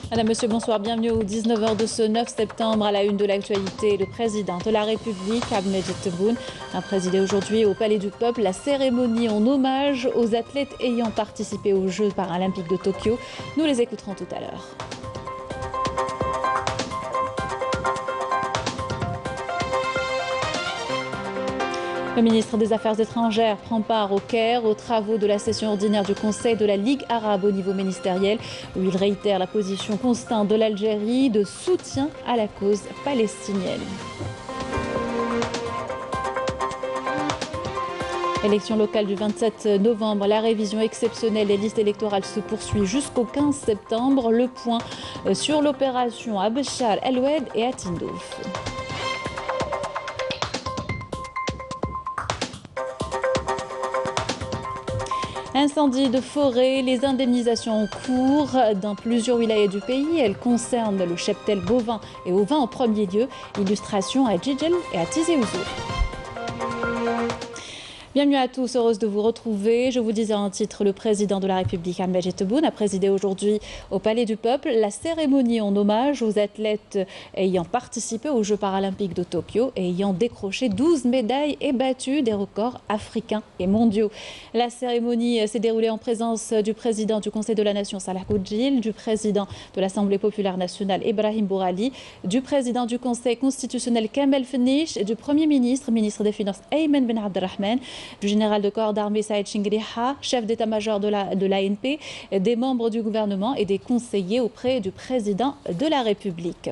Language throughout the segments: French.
Madame, Monsieur, bonsoir, bienvenue au 19h de ce 9 septembre à la une de l'actualité. Le président de la République, Ahmed Tebboune, a présidé aujourd'hui au Palais du Peuple la cérémonie en hommage aux athlètes ayant participé aux Jeux paralympiques de Tokyo. Nous les écouterons tout à l'heure. Le ministre des Affaires étrangères prend part au Caire aux travaux de la session ordinaire du Conseil de la Ligue arabe au niveau ministériel, où il réitère la position constante de l'Algérie de soutien à la cause palestinienne. Élection locale du 27 novembre, la révision exceptionnelle des listes électorales se poursuit jusqu'au 15 septembre. Le point sur l'opération à Béchar, El-Oued et à Tindouf. Incendie de forêt, les indemnisations en cours dans plusieurs wilayas du pays. Elles concernent le cheptel bovin et ovin en premier lieu. Illustration à Djidjel et à Tizi Ouzou. Bienvenue à tous, heureuse de vous retrouver. Je vous disais en titre, le président de la République, Ahmed Tebboune, a présidé aujourd'hui au Palais du Peuple la cérémonie en hommage aux athlètes ayant participé aux Jeux paralympiques de Tokyo et ayant décroché 12 médailles et battu des records africains et mondiaux. La cérémonie s'est déroulée en présence du président du Conseil de la Nation, Salah Boudjil, du président de l'Assemblée populaire nationale, Ibrahim Bourali, du président du Conseil constitutionnel, Kamel Fenish, et du Premier ministre, ministre des Finances, Ayman Ben Abdelrahman, du général de corps d'armée Saïd Chingriha, chef d'état-major de l'ANP, des membres du gouvernement et des conseillers auprès du président de la République.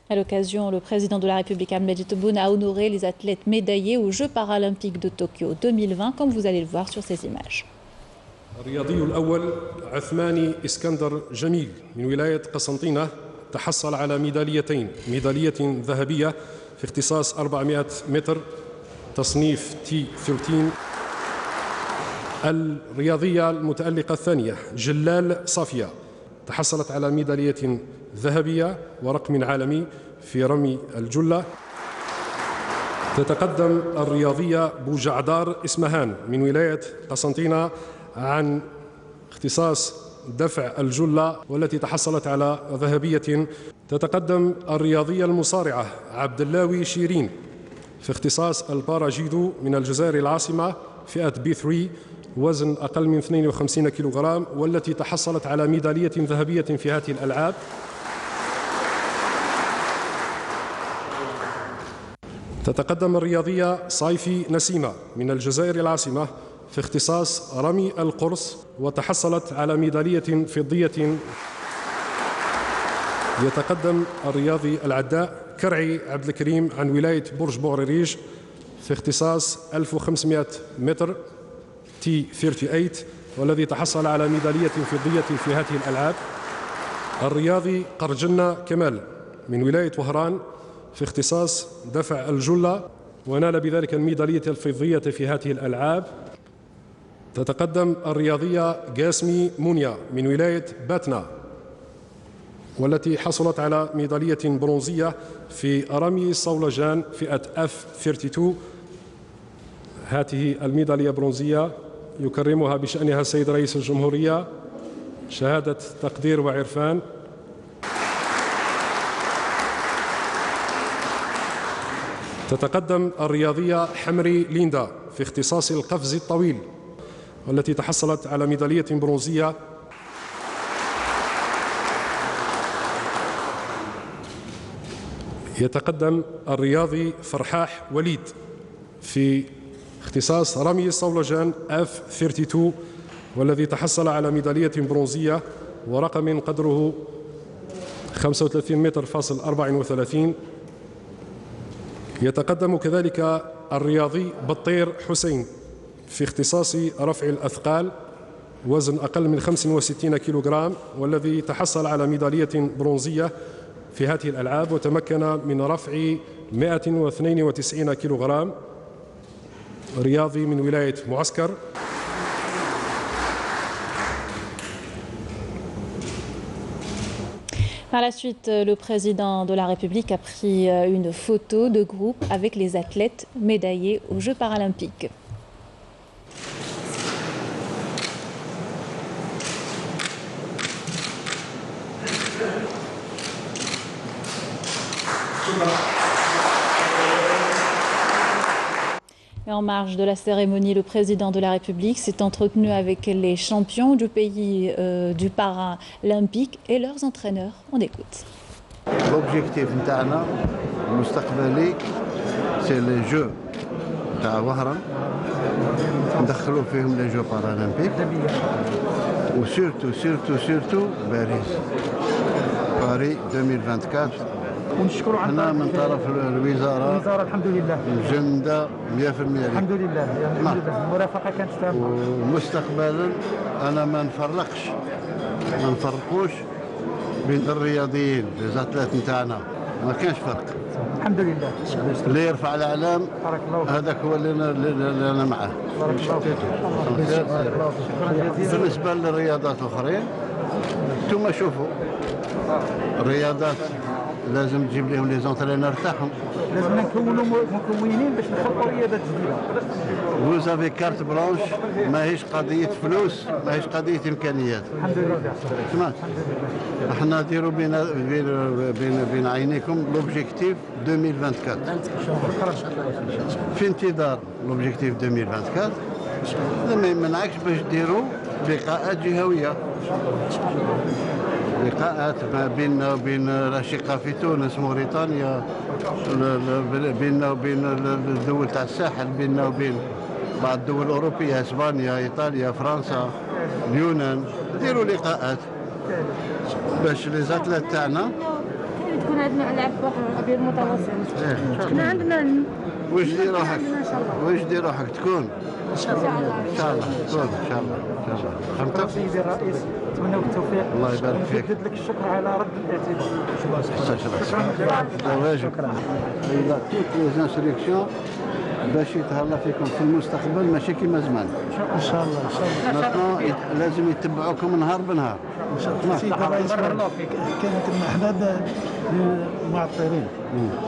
À l'occasion, le président de la République, Ahmed Tebboune, a honoré les athlètes médaillés aux Jeux paralympiques de Tokyo 2020, comme vous allez le voir sur ces images. الرياضي الأول عثماني إسكندر جميل من ولاية قسنطينة تحصل على ميداليتين، ميدالية ذهبية في اختصاص 400 متر تصنيف T13. الرياضية المتألقة الثانية جلال صافية تحصلت على ميدالية ذهبية ورقم عالمي في رمي الجلة. تتقدم الرياضية بوجعدار إسمهان من ولاية قسنطينة عن اختصاص دفع الجلة والتي تحصلت على ذهبية. تتقدم الرياضية المصارعة عبد اللاوي شيرين في اختصاص الباراجيدو من الجزائر العاصمة فئة B3 وزن أقل من 52 كيلوغرام والتي تحصلت على ميدالية ذهبية في هذه الألعاب. تتقدم الرياضية صايفي نسيمة من الجزائر العاصمة في اختصاص رمي القرص وتحصلت على ميدالية فضية. يتقدم الرياضي العداء كرعي عبد الكريم عن ولاية برج بوغريريج في اختصاص 1500 متر T38 والذي تحصل على ميدالية فضية في هذه الألعاب. الرياضي قرجنة كمال من ولاية وهران في اختصاص دفع الجلة ونال بذلك الميدالية الفضية في هذه الألعاب. تتقدم الرياضية قاسمي مونيا من ولاية باتنا والتي حصلت على ميدالية برونزية في رمي الصولجان فئة F32. هذه الميدالية برونزية يكرمها بشأنها السيد رئيس الجمهورية شهادة تقدير وعرفان. تتقدم الرياضية حمري ليندا في اختصاص القفز الطويل والتي تحصلت على ميدالية برونزية. يتقدم الرياضي فرحاح وليد في اختصاص رمي الصولجان F32 والذي تحصل على ميدالية برونزية ورقم قدره 35 متر فاصل 34. يتقدم كذلك الرياضي بطير حسين في اختصاص رفع الأثقال وزن أقل من 65 كيلوغرام، والذي تحصل على ميدالية برونزية في هذه الألعاب، وتمكن من رفع 192 كيلوغرام. رياضي من ولاية معسكر. Par la suite, le président de la République a pris une photo de groupe avec les athlètes médaillés aux Jeux paralympiques. Et en marge de la cérémonie, le président de la République s'est entretenu avec les champions du pays du paralympique et leurs entraîneurs. On écoute. L'objectif نتاعنا المستقبلي سي لي جو تاع وهران ندخلوا فيهم لي جو بارالمبيك وسيرتو سيرتو سيرتو باريس 2024. ونشكروا حنا من طرف الوزاره الحمد لله مجنده 100%. الحمد لله المرافقه كانت تامه. ومستقبلا انا ما نفرقوش بين الرياضيين لي زاتلات نتاعنا، ما كانش فرق. الحمد لله. اللي يرفع الاعلام هذاك هو اللي انا معاه. بارك الله فيك. بالنسبه للرياضات الاخرين انتم شوفوا الرياضات لازم تجيب لهم لي زونترينور تاعهم، لازم نكونوا مكونين باش نخلقوا رياضات جديده. وزافي كارت بلانش، ماهيش قضيه فلوس، ماهيش قضيه امكانيات. الحمد لله. سمعت؟ احنا نديروا بين عينيكم لوبجيكتيف 2024. في انتظار لوبجيكتيف 2024. ما يمنعكش باش ديروا لقاءات جهويه، لقاءات ما بيننا وبين الاشقاء في تونس، موريتانيا، بيننا وبين الدول تاع الساحل، بيننا وبين بعض الدول الاوروبيه، اسبانيا، ايطاليا، فرنسا، اليونان. ديروا لقاءات باش لي زاتلات تاعنا تكون عندنا العاب ابيض متواصل. احنا عندنا واش دير روحك؟ واش دير روحك تكون؟ ان شاء الله. ان شاء الله تكون ان شاء الله ان شاء الله. فهمت؟ سيدي الرئيس نتمنى بالتوفيق. الله يبارك فيك. نجدد لك الشكر على رد الاعتبار. شكرا. واجب. إذا توت لي انستركسيون باش يتهلا فيكم في المستقبل ماشي كيما زمان. ان شاء الله. ان شاء الله. لازم يتبعوكم نهار بنهار. ان شاء الله. سيدي الرئيس كانت احنا معطلين.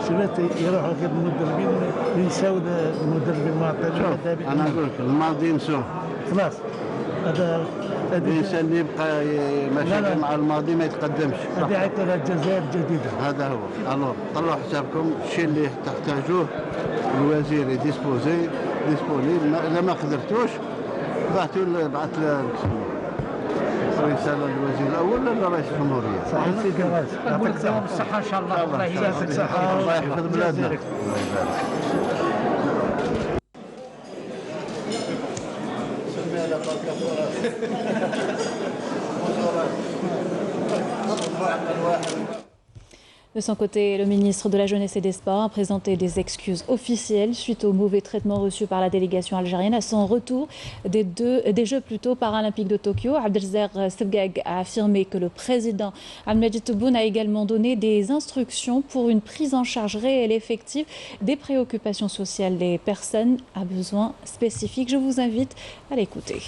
شريت يروحوا غير المدربين ينساو المدربين المعطلين. انا نقول لك الماضي نسوه خلاص. هذا الانسان اللي يبقى ماشي مع الماضي ما يتقدمش. هذه عيطوا الجزائر الجديده. هذا هو. الوغ طلعوا حسابكم الشيء اللي تحتاجوه الوزير ديسبونيبل. الا ما قدرتوش بعث رساله للوزير الاول ولا رئيس الجمهوريه. صحيح سيدي الرئيس. يعطيك الصحه ان شاء الله. الله يجازيك الصحه. الله يحفظ بلادنا. الله يبارك. De son côté, le ministre de la Jeunesse et des Sports a présenté des excuses officielles suite au mauvais traitement reçu par la délégation algérienne à son retour des Jeux paralympiques de Tokyo. Abdelzer Sebgag a affirmé que le président Ahmed Tebboune a également donné des instructions pour une prise en charge réelle et effective des préoccupations sociales des personnes à besoins spécifiques. Je vous invite à l'écouter.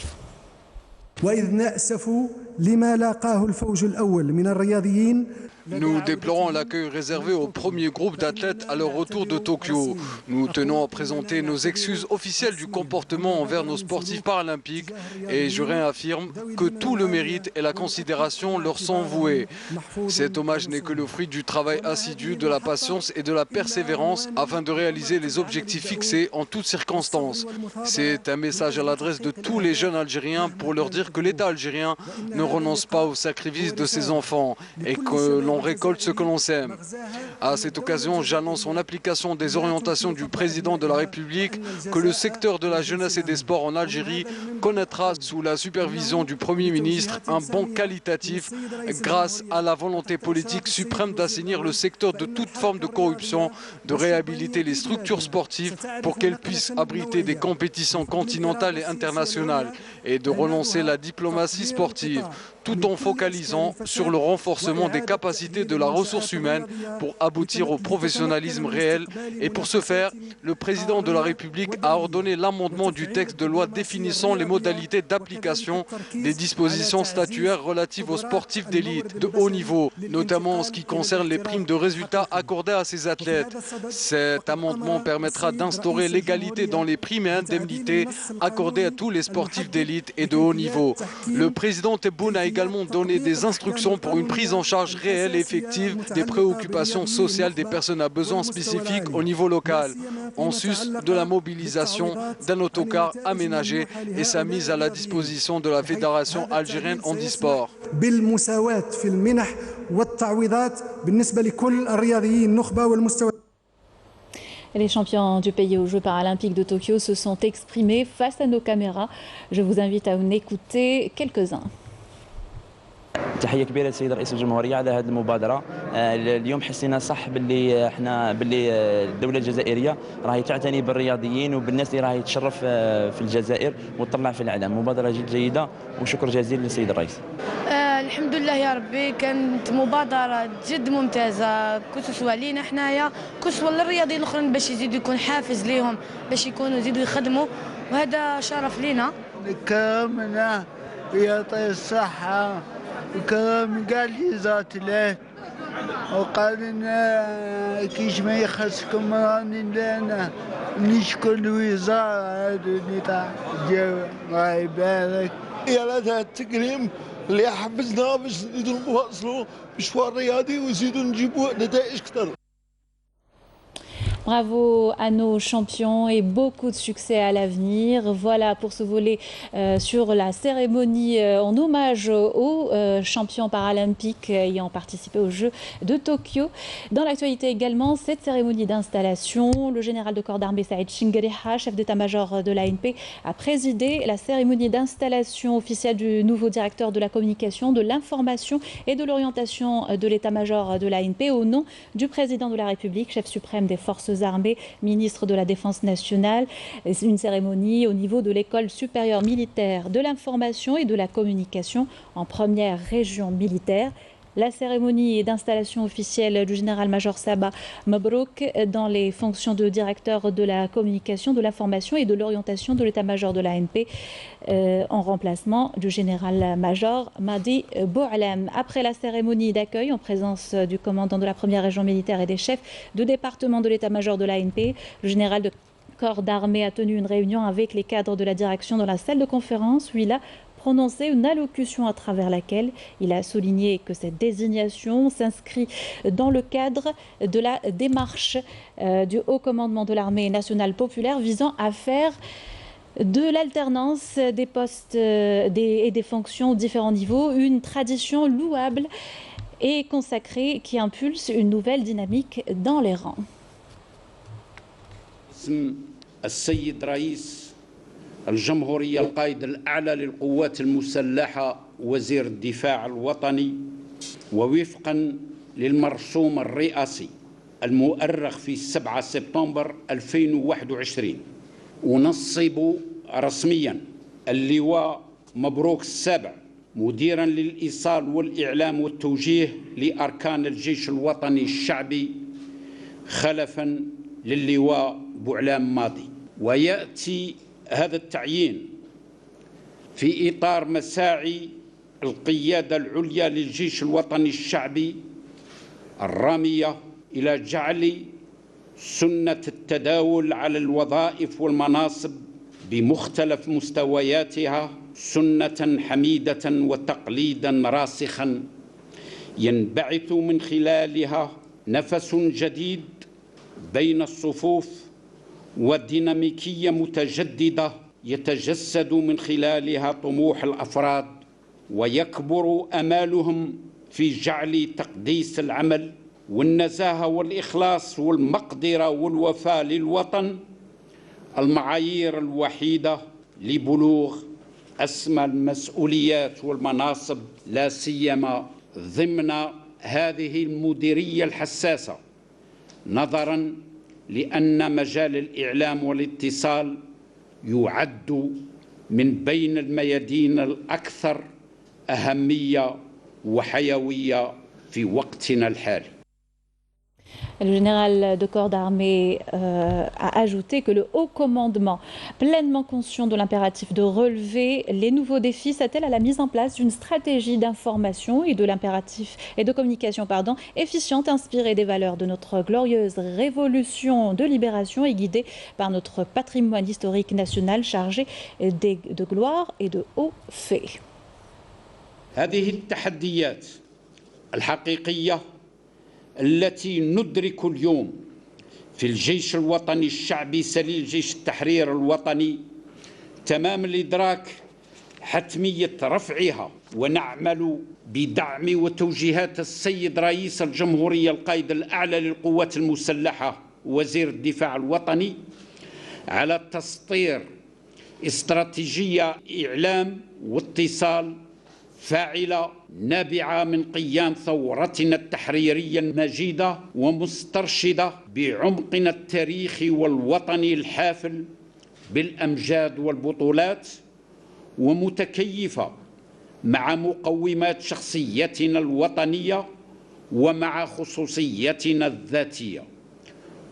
Nous déplorons l'accueil réservé au premier groupe d'athlètes à leur retour de Tokyo. Nous tenons à présenter nos excuses officielles du comportement envers nos sportifs paralympiques et je réaffirme que tout le mérite et la considération leur sont voués. Cet hommage n'est que le fruit du travail assidu, de la patience et de la persévérance afin de réaliser les objectifs fixés en toutes circonstances. C'est un message à l'adresse de tous les jeunes Algériens pour leur dire que l'État algérien ne renonce pas au sacrifice de ses enfants et que l'on on récolte ce que l'on sème. À cette occasion, j'annonce en application des orientations du président de la République que le secteur de la jeunesse et des sports en Algérie connaîtra sous la supervision du Premier ministre un bond qualitatif grâce à la volonté politique suprême d'assainir le secteur de toute forme de corruption, de réhabiliter les structures sportives pour qu'elles puissent abriter des compétitions continentales et internationales et de relancer la diplomatie sportive, tout en focalisant sur le renforcement des capacités de la ressource humaine pour aboutir au professionnalisme réel. Et pour ce faire, le président de la République a ordonné l'amendement du texte de loi définissant les modalités d'application des dispositions statutaires relatives aux sportifs d'élite de haut niveau, notamment en ce qui concerne les primes de résultats accordées à ces athlètes. Cet amendement permettra d'instaurer l'égalité dans les primes et indemnités accordées à tous les sportifs d'élite et de haut niveau. Le président Tebboune a également donné des instructions pour une prise en charge réelle et effective des préoccupations sociales des personnes à besoins spécifiques au niveau local, en sus de la mobilisation d'un autocar aménagé et sa mise à la disposition de la Fédération algérienne handisport. Les champions du pays aux Jeux paralympiques de Tokyo se sont exprimés face à nos caméras. Je vous invite à en écouter quelques-uns. تحية كبيرة للسيد رئيس الجمهورية على هذه المبادرة. اليوم حسينا صح باللي الدولة الجزائرية راهي تعتني بالرياضيين وبالناس اللي راهي تشرف في الجزائر وتطلع في الإعلام. مبادرة جد جيدة وشكر جزيل للسيد الرئيس. الحمد لله يا ربي، كانت مبادرة جد ممتازة كسوا علينا حنايا كسوا للرياضيين الآخرين باش يزيدوا يكون حافز ليهم باش يكونوا يزيدوا يخدموا، وهذا شرف لينا. كرمنا يعطي الصحة وكرم كاع اللي زارت له وقال لنا كيش ما يخصكم راني لنا نشكر الوزارة هذا اللي تاع ديال الله يبارك. يا هذا التكريم اللي حفزنا باش نزيدوا نواصلوا مشوار رياضي ويزيدوا نجيبوا نتائج أكثر. Bravo à nos champions et beaucoup de succès à l'avenir. Voilà pour ce volet sur la cérémonie en hommage aux champions paralympiques ayant participé aux Jeux de Tokyo. Dans l'actualité également, cette cérémonie d'installation, le général de corps d'armée Saïd Chingueriha, chef d'état-major de l'ANP, a présidé la cérémonie d'installation officielle du nouveau directeur de la communication, de l'information et de l'orientation de l'état-major de l'ANP au nom du président de la République, chef suprême des forces armées, ministre de la Défense nationale. C'est une cérémonie au niveau de l'école supérieure militaire de l'information et de la communication en première région militaire. La cérémonie d'installation officielle du général-major Saba Mabrouk dans les fonctions de directeur de la communication, de l'information et de l'orientation de l'état-major de l'ANP en remplacement du général-major Madi Boualem. Après la cérémonie d'accueil en présence du commandant de la première région militaire et des chefs de département de l'état-major de l'ANP, le général de corps d'armée a tenu une réunion avec les cadres de la direction dans la salle de conférence où il a prononcé une allocution à travers laquelle il a souligné que cette désignation s'inscrit dans le cadre de la démarche du haut commandement de l'armée nationale populaire visant à faire de l'alternance des postes et des fonctions aux différents niveaux une tradition louable et consacrée qui impulse une nouvelle dynamique dans les rangs. الجمهورية القائد الأعلى للقوات المسلحة وزير الدفاع الوطني ووفقا للمرسوم الرئاسي المؤرخ في 7 سبتمبر 2021 ونصب رسميا اللواء مبروك السابع مديرا للإيصال والإعلام والتوجيه لأركان الجيش الوطني الشعبي خلفا للواء بوعلام ماضي. ويأتي هذا التعيين في إطار مساعي القيادة العليا للجيش الوطني الشعبي الرامية إلى جعل سنة التداول على الوظائف والمناصب بمختلف مستوياتها سنة حميدة وتقليدا راسخا ينبعث من خلالها نفس جديد بين الصفوف وديناميكية متجددة يتجسد من خلالها طموح الأفراد ويكبر أمالهم في جعل تقديس العمل والنزاهة والإخلاص والمقدرة والوفاء للوطن المعايير الوحيدة لبلوغ أسمى المسؤوليات والمناصب، لا سيما ضمن هذه المديرية الحساسة، نظراً لأن مجال الإعلام والاتصال يعد من بين الميادين الأكثر أهمية وحيوية في وقتنا الحالي. Le général de corps d'armée a ajouté que le haut commandement, pleinement conscient de l'impératif de relever les nouveaux défis, s'attelle à la mise en place d'une stratégie d'information et de communication efficiente, inspirée des valeurs de notre glorieuse révolution de libération et guidée par notre patrimoine historique national chargé de gloire et de hauts faits. هذه التحديات الحقيقية التي ندرك اليوم في الجيش الوطني الشعبي سليل جيش التحرير الوطني تمام الإدراك حتمية رفعها، ونعمل بدعم وتوجيهات السيد رئيس الجمهورية القائد الأعلى للقوات المسلحة وزير الدفاع الوطني على تسطير استراتيجية إعلام واتصال فاعلة نابعة من قيام ثورتنا التحريرية المجيدة ومسترشدة بعمقنا التاريخي والوطني الحافل بالأمجاد والبطولات، ومتكيفة مع مقومات شخصيتنا الوطنية ومع خصوصيتنا الذاتية،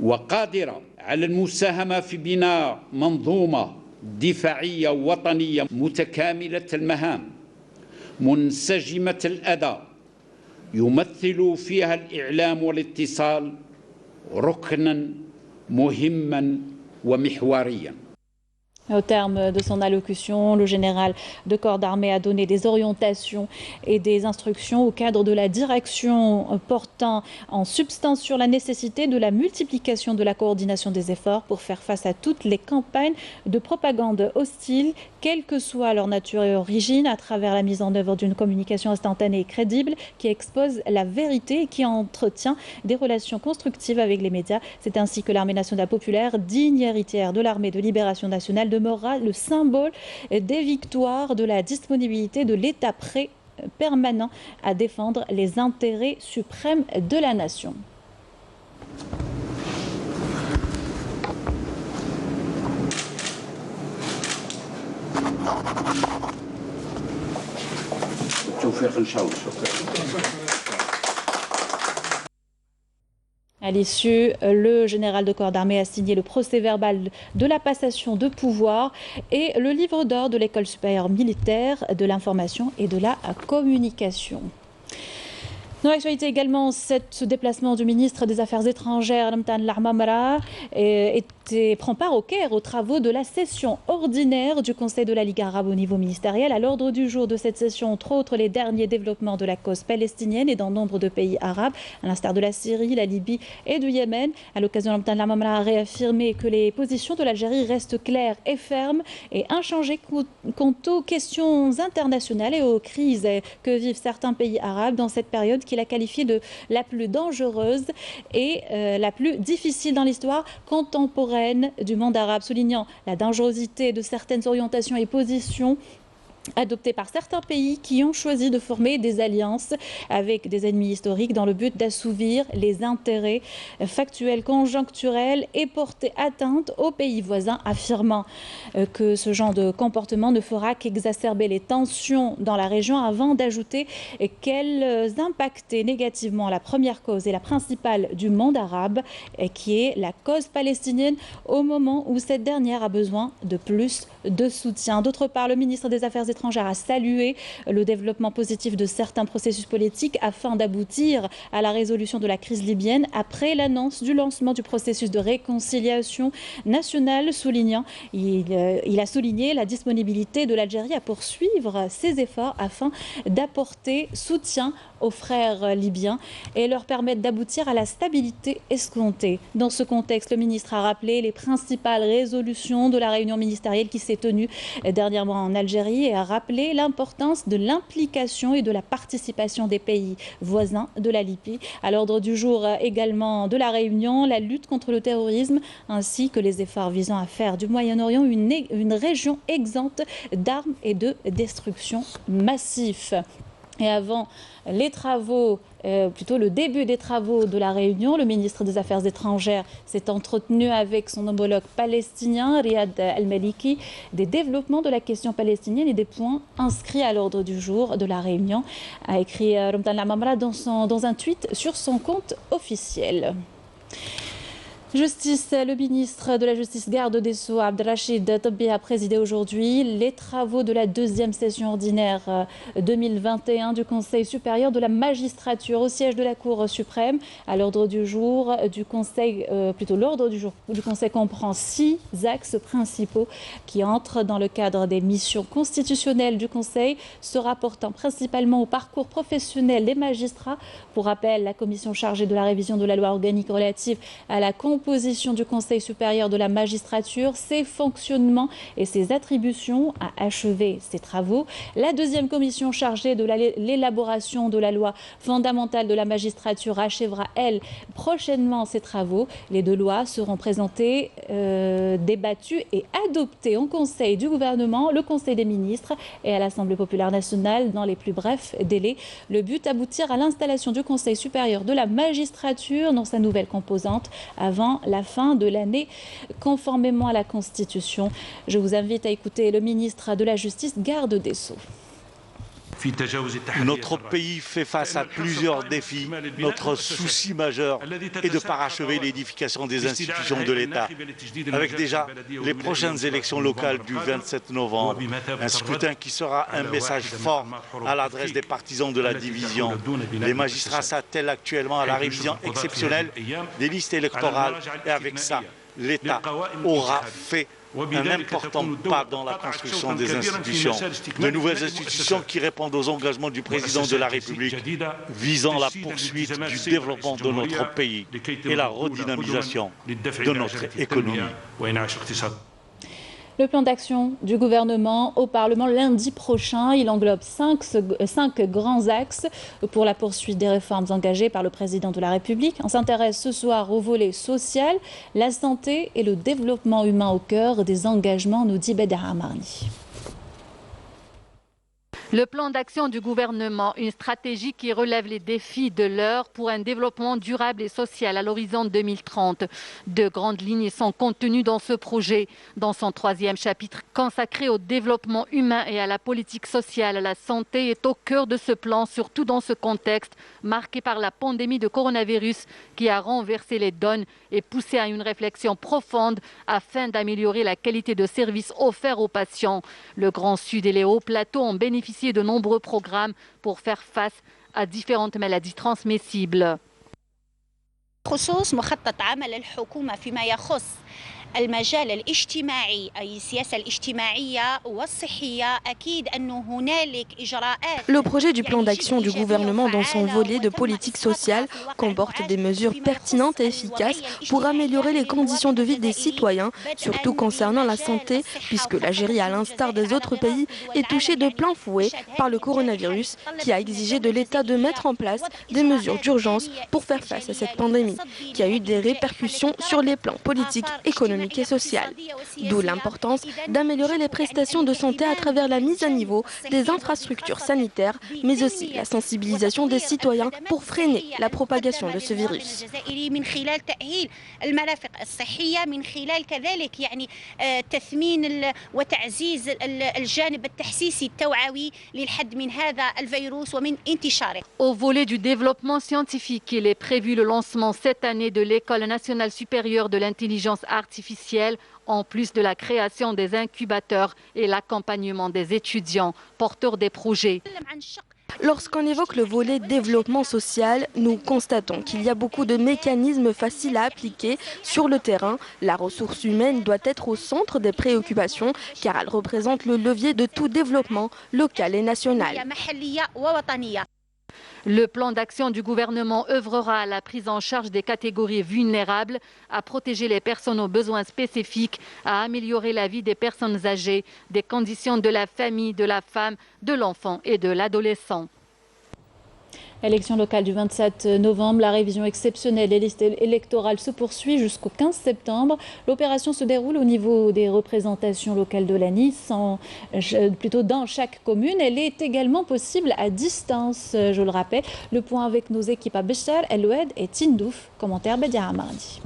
وقادرة على المساهمة في بناء منظومة دفاعية وطنية متكاملة المهام منسجمة الأداء يمثل فيها الإعلام والاتصال ركنا مهما ومحوريا. Au terme de son allocution, le général de corps d'armée a donné des orientations et des instructions au cadre de la direction portant en substance sur la nécessité de la multiplication de la coordination des efforts pour faire face à toutes les campagnes de propagande hostile, quelle que soit leur nature et origine, à travers la mise en œuvre d'une communication instantanée et crédible qui expose la vérité et qui entretient des relations constructives avec les médias. C'est ainsi que l'armée nationale populaire, digne héritière de l'armée de libération nationale, demeurera le symbole des victoires, de la disponibilité de l'État prêt permanent à défendre les intérêts suprêmes de la nation. À l'issue, le général de corps d'armée a signé le procès-verbal de la passation de pouvoir et le livre d'or de l'École supérieure militaire de l'information et de la communication. Dans l'actualité également, ce déplacement du ministre des Affaires étrangères, Ramtan Lamamra, prend part au Caire aux travaux de la session ordinaire du Conseil de la Ligue arabe au niveau ministériel. À l'ordre du jour de cette session, entre autres, les derniers développements de la cause palestinienne et dans nombre de pays arabes, à l'instar de la Syrie, la Libye et du Yémen. À l'occasion, Ramtan Lamamra a réaffirmé que les positions de l'Algérie restent claires et fermes et inchangées quant aux questions internationales et aux crises que vivent certains pays arabes dans cette période qu'il a qualifiée de la plus dangereuse et la plus difficile dans l'histoire contemporaine du monde arabe, soulignant la dangerosité de certaines orientations et positions adoptées par certains pays qui ont choisi de former des alliances avec des ennemis historiques dans le but d'assouvir les intérêts factuels, conjoncturels et porter atteinte aux pays voisins, affirmant que ce genre de comportement ne fera qu'exacerber les tensions dans la région, avant d'ajouter qu'elles impactaient négativement la première cause et la principale du monde arabe, qui est la cause palestinienne, au moment où cette dernière a besoin de plus de soutien. D'autre part, le ministre des Affaires étrangère a salué le développement positif de certains processus politiques afin d'aboutir à la résolution de la crise libyenne après l'annonce du lancement du processus de réconciliation nationale, il a souligné la disponibilité de l'Algérie à poursuivre ses efforts afin d'apporter soutien aux frères libyens et leur permettre d'aboutir à la stabilité escomptée. Dans ce contexte, le ministre a rappelé les principales résolutions de la réunion ministérielle qui s'est tenue dernièrement en Algérie et a rappelé l'importance de l'implication et de la participation des pays voisins de la Libye. À l'ordre du jour également de la réunion, la lutte contre le terrorisme ainsi que les efforts visant à faire du Moyen-Orient une région exempte d'armes et de destruction massif. Et avant les travaux, plutôt le début des travaux de la réunion, le ministre des Affaires étrangères s'est entretenu avec son homologue palestinien, Riyad Al-Maliki, des développements de la question palestinienne et des points inscrits à l'ordre du jour de la réunion, a écrit Ramdan Lamamra dans un tweet sur son compte officiel. Justice, le ministre de la Justice, garde des Sceaux, Abdelrachid Tebbi, a présidé aujourd'hui les travaux de la deuxième session ordinaire 2021 du Conseil supérieur de la magistrature au siège de la Cour suprême. À l'ordre du jour du Conseil, l'ordre du jour du Conseil comprend 6 axes principaux qui entrent dans le cadre des missions constitutionnelles du Conseil, se rapportant principalement au parcours professionnel des magistrats. Pour rappel, la commission chargée de la révision de la loi organique relative à la composition du Conseil supérieur de la magistrature, ses fonctionnements et ses attributions a achevé ses travaux. La deuxième commission chargée de l'élaboration de la loi fondamentale de la magistrature achèvera, elle, prochainement ses travaux. Les 2 lois seront présentées, débattues et adoptées en Conseil du gouvernement, le Conseil des ministres et à l'Assemblée populaire nationale dans les plus brefs délais. Le but, aboutir à l'installation du Conseil supérieur de la magistrature dans sa nouvelle composante avant la fin de l'année, conformément à la Constitution. Je vous invite à écouter le ministre de la Justice, garde des Sceaux. Notre pays fait face à plusieurs défis. Notre souci majeur est de parachever l'édification des institutions de l'État, avec déjà les prochaines élections locales du 27 novembre, un scrutin qui sera un message fort à l'adresse des partisans de la division. Les magistrats s'attellent actuellement à la révision exceptionnelle des listes électorales et avec ça, l'État aura fait un important pas dans la construction des institutions, de nouvelles institutions qui répondent aux engagements du président de la République visant la poursuite du développement de notre pays et la redynamisation de notre économie. Le plan d'action du gouvernement au Parlement lundi prochain, il englobe 5 grands axes pour la poursuite des réformes engagées par le président de la République. On s'intéresse ce soir au volet social, la santé et le développement humain au cœur des engagements, nous dit Beda Amarni. Le plan d'action du gouvernement, une stratégie qui relève les défis de l'heure pour un développement durable et social à l'horizon 2030. 2 grandes lignes sont contenues dans ce projet. Dans son 3e chapitre consacré au développement humain et à la politique sociale, la santé est au cœur de ce plan, surtout dans ce contexte marqué par la pandémie de coronavirus qui a renversé les donnes et poussé à une réflexion profonde afin d'améliorer la qualité de service offert aux patients. Le Grand Sud et les hauts plateaux ont bénéficié de nombreux programmes pour faire face à différentes maladies transmissibles. المجال الاجتماعي أي السياسة الاجتماعية والصحية أكيد أنه هنالك إجراءات. Le projet du plan d'action du gouvernement dans son volet de politique sociale comporte des mesures pertinentes et efficaces pour améliorer les conditions de vie des citoyens, surtout concernant la santé, puisque l'Algérie, à l'instar des autres pays, est touchée de plein fouet par le coronavirus qui a exigé de l'État de mettre en place des mesures d'urgence pour faire face à cette pandémie, qui a eu des répercussions sur les plans politiques, économiques et sociale. D'où l'importance d'améliorer les prestations de santé à travers la mise à niveau des infrastructures sanitaires, mais aussi la sensibilisation des citoyens pour freiner la propagation de ce virus. Au volet du développement scientifique, il est prévu le lancement cette année de l'École nationale supérieure de l'intelligence artificielle, en plus de la création des incubateurs et l'accompagnement des étudiants porteurs des projets. Lorsqu'on évoque le volet développement social, nous constatons qu'il y a beaucoup de mécanismes faciles à appliquer sur le terrain. La ressource humaine doit être au centre des préoccupations car elle représente le levier de tout développement local et national. Le plan d'action du gouvernement œuvrera à la prise en charge des catégories vulnérables, à protéger les personnes aux besoins spécifiques, à améliorer la vie des personnes âgées, des conditions de la famille, de la femme, de l'enfant et de l'adolescent. Élection locale du 27 novembre, la révision exceptionnelle des listes électorales se poursuit jusqu'au 15 septembre. L'opération se déroule au niveau des représentations locales de l'ANI, plutôt dans chaque commune. Elle est également possible à distance, je le rappelle. Le point avec nos équipes à Béchar, El Oued et Tindouf. Commentaire Bedia Amardi.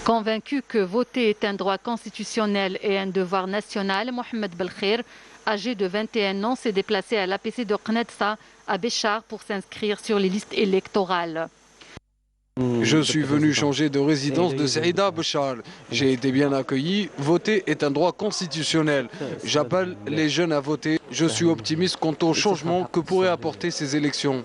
Convaincu que voter est un droit constitutionnel et un devoir national, Mohamed Belkhir, âgé de 21 ans, s'est déplacé à l'APC de Qnetsa à Béchar pour s'inscrire sur les listes électorales. Je suis venu changer de résidence de Saïda à Béchar. J'ai été bien accueilli. Voter est un droit constitutionnel. J'appelle les jeunes à voter. Je suis optimiste quant au changement que pourraient apporter ces élections.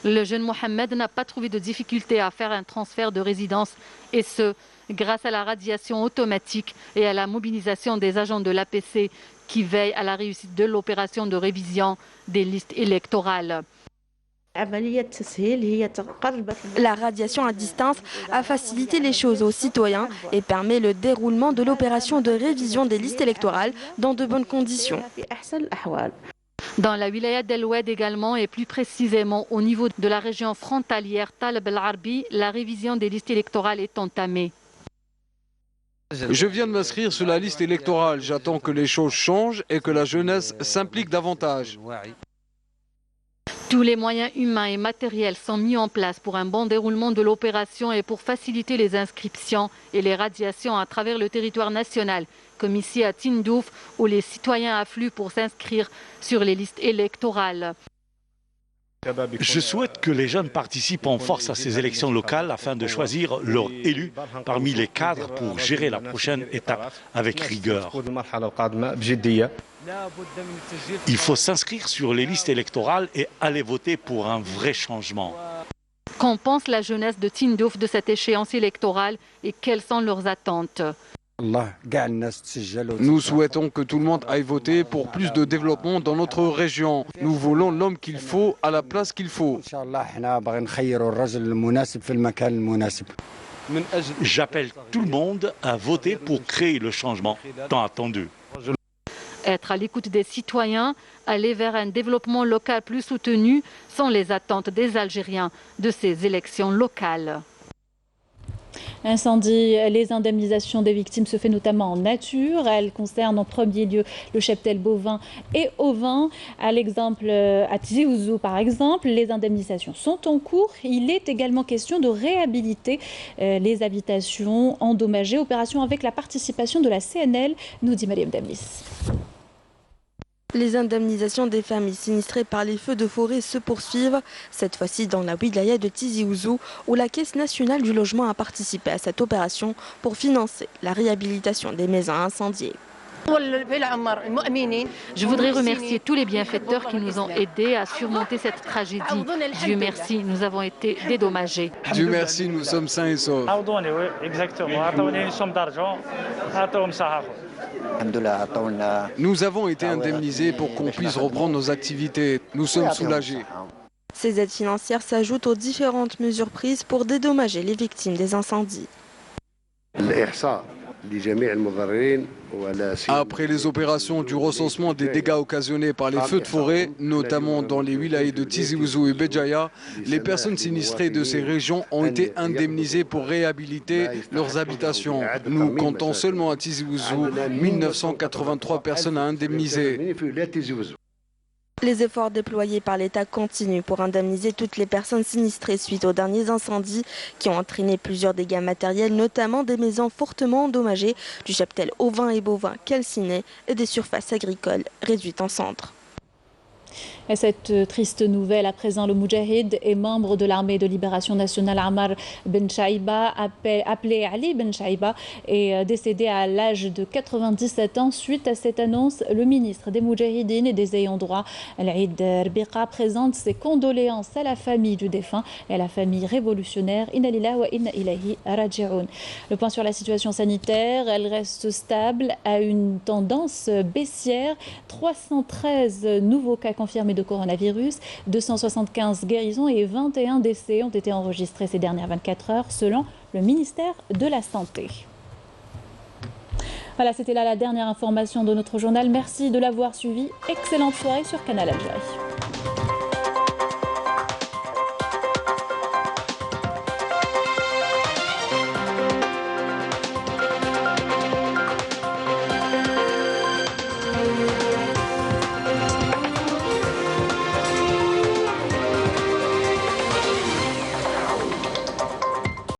Le jeune Mohamed n'a pas trouvé de difficulté à faire un transfert de résidence, et ce, grâce à la radiation automatique et à la mobilisation des agents de l'APC qui veillent à la réussite de l'opération de révision des listes électorales. La radiation à distance a facilité les choses aux citoyens et permet le déroulement de l'opération de révision des listes électorales dans de bonnes conditions. Dans la wilaya d'El Oued également, et plus précisément au niveau de la région frontalière Talab El Arbi, la révision des listes électorales est entamée. Je viens de m'inscrire sur la liste électorale. J'attends que les choses changent et que la jeunesse s'implique davantage. Tous les moyens humains et matériels sont mis en place pour un bon déroulement de l'opération et pour faciliter les inscriptions et les radiations à travers le territoire national, comme ici à Tindouf, où les citoyens affluent pour s'inscrire sur les listes électorales. Je souhaite que les jeunes participent en force à ces élections locales afin de choisir leur élu parmi les cadres pour gérer la prochaine étape avec rigueur. Il faut s'inscrire sur les listes électorales et aller voter pour un vrai changement. Qu'en pense la jeunesse de Tindouf de cette échéance électorale et quelles sont leurs attentes? Nous souhaitons que tout le monde aille voter pour plus de développement dans notre région. Nous voulons l'homme qu'il faut à la place qu'il faut. J'appelle tout le monde à voter pour créer le changement tant attendu. Être à l'écoute des citoyens, aller vers un développement local plus soutenu sont les attentes des Algériens de ces élections locales. Incendie, les indemnisations des victimes se fait notamment en nature. Elles concernent en premier lieu le cheptel bovin et ovin. À l'exemple, à Tizi Ouzou par exemple, les indemnisations sont en cours. Il est également question de réhabiliter les habitations endommagées. Opération avec la participation de la CNL, nous dit Mariam Damis. Les indemnisations des familles sinistrées par les feux de forêt se poursuivent, cette fois-ci dans la wilaya de Tizi Ouzou, où la Caisse nationale du logement a participé à cette opération pour financer la réhabilitation des maisons incendiées. Je voudrais remercier tous les bienfaiteurs qui nous ont aidés à surmonter cette tragédie. Dieu merci, nous avons été dédommagés. Dieu merci, nous sommes sains et saufs. Nous avons été indemnisés pour qu'on puisse reprendre nos activités. Nous sommes soulagés. Ces aides financières s'ajoutent aux différentes mesures prises pour dédommager les victimes des incendies. Après les opérations du recensement des dégâts occasionnés par les feux de forêt, notamment dans les wilayas de Tizi Ouzou et Béjaïa, les personnes sinistrées de ces régions ont été indemnisées pour réhabiliter leurs habitations. Nous comptons seulement à Tizi Ouzou 1983 personnes à indemniser. Les efforts déployés par l'État continuent pour indemniser toutes les personnes sinistrées suite aux derniers incendies qui ont entraîné plusieurs dégâts matériels, notamment des maisons fortement endommagées, du cheptel ovin et bovin calciné et des surfaces agricoles réduites en cendres. Et cette triste nouvelle, à présent, le Moudjahid et membre de l'armée de libération nationale Ammar Ben Chaïba, appelé Ali Ben Chaïba, est décédé à l'âge de 97 ans. Suite à cette annonce, le ministre des Moudjahidines et des ayants droit, Al-Aïd Rbiqa, présente ses condoléances à la famille du défunt et à la famille révolutionnaire. Inna lillahi wa inna ilayhi raji'un. Le point sur la situation sanitaire, elle reste stable à une tendance baissière. 313 nouveaux cas confirmés confirmés de coronavirus, 275 guérisons et 21 décès ont été enregistrés ces dernières 24 heures selon le ministère de la Santé. Voilà, c'était là la dernière information de notre journal. Merci de l'avoir suivi. Excellente soirée sur Canal Algérie.